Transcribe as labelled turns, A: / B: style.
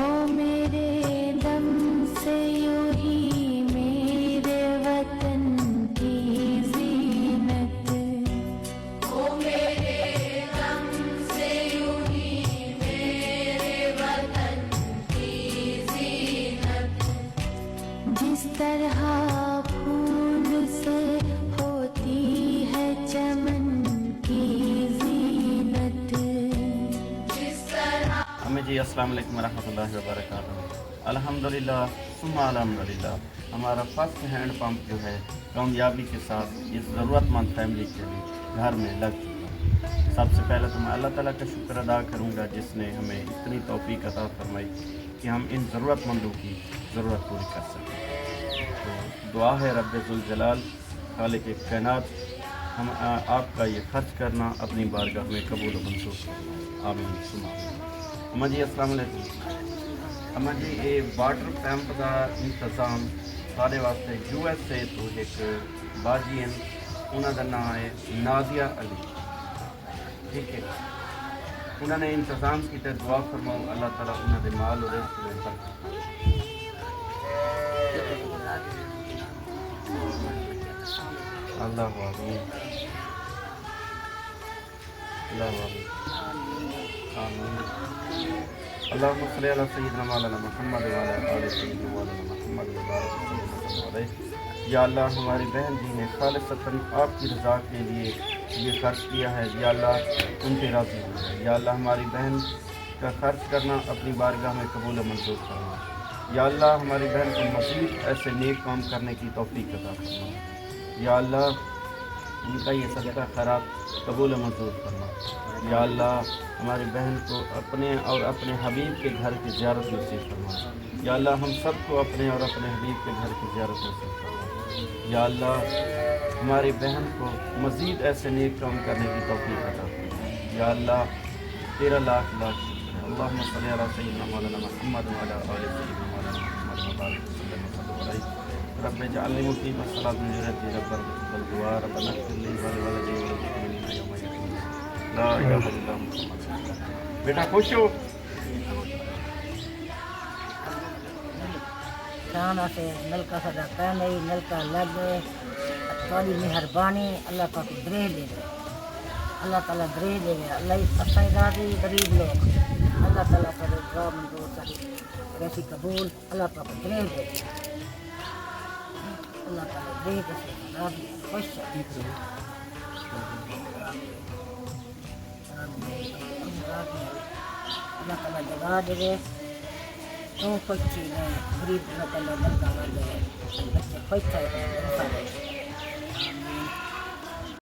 A: हो मेरे दम से यूं ही मेरे वतन की जीनत, हो मेरे दम से यूं ही मेरे वतन की जीनत, जिस तरह फूल से होती है चमन की जीनत, जिस तरह।
B: हमें जी अस्सलाम वालेकुम रहमतुल्लाहि व बरकातहू। अल्हम्दुलिल्लाह सुम्मा अल्हम्दुलिल्लाह, हमारा फर्स्ट हैंड पंप जो है कामयाबी के साथ इस ज़रूरतमंद फैमिली के लिए घर में लग चुका है। सबसे पहले तो मैं अल्लाह ताला का शुक्र अदा करूँगा जिसने हमें इतनी तौफीक अता फरमाई कि हम इन ज़रूरतमंदों की ज़रूरत पूरी कर सकें। तो दुआ है रब्बे ज़ुल जलाल खालिक कायनात हम आपका ये खर्च करना अपनी बारगाह में कबूल व मंजूर करना। आमीन सुमा। अम्मा जी अस्सलाम वालेकुम। अम्मा जी ये वाटर पैंप का इंतज़ाम सारे वास्ते USA तो एक बाजी हैं, उन्होंने नाम है नाजिया अली, ठीक है। उन्होंने इंतज़ाम किया, दुआ फरमाओ अल्लाह ताला उन्होंने माल और रिज़्क़ में बरकत। अल्लाह आमीन, अल्लाह आमीन, आमीन। अल्लाहुम्मा सल्ली अला सय्यिदिना मौलाना मुहम्मद व अला आलि सय्यिदिना मौलाना मुहम्मद व बारिक वसल्लम अलैहि। या अल्लाह हमारी बहन जी ने खालिसतन आपकी रज़ा के लिए ये खर्च किया है, या अल्लाह उन पे राज़ी हो जाए। या अल्लाह हमारी बहन का खर्च करना अपनी बारगाह में कबूल मंजूर करना। या अल्लाह हमारी बहन को मज़ीद ऐसे नेक काम करने की तौफीक अता फरमा। या अल्लाह उनका ये सदका खैरात कबूल मंजूर करना। या अल्लाह हमारी बहन को अपने और अपने हबीब के घर की ज़ियारत नसीब फरमा। या अल्लाह हम सबको अपने और अपने हबीब के घर की ज़ियारत नसीब फरमा। या अल्लाह हमारी बहन को मज़ीद ऐसे नेक काम करने की तौफीक अता फरमा। या अल्लाह तेरा लाख लाख शुक्र है। अल्लाहुम्मा सल्ली अला सय्यिदिना मौलाना मुहम्मद व अला आलि सय्यिदिना मौलाना मुहम्मद व बारिक वसल्लम अलैहि। रब्बे जअलनी मुक़ीम अस्सलात व ज़ुर्रियती रब्बना तक़ब्बल दुआ रब्बना इग़फिर ली व लिवालिदैया व लिल-मुमिनीना यौमा यक़ूमुल हिसाब। ला इलाहा इल्लल्लाह मुहम्मद। बेटा खुश हो?
C: शाना से नलका सदा कहने नलका लग थोड़ी मेहरबानी अल्लाह पाक दरे दे, अल्लाह ताला दरे दे, अल्लाह असैदादी गरीब लोग अल्लाह ताला पर दुआ मंजूर करे, वैसी कबूल अल्लाह पाक दरे दे, अल्लाह ताला दे के राजी खुश अल्लाह ताला जगा दे। तो खुश थी गरीब लोग बच्चे खुश थे।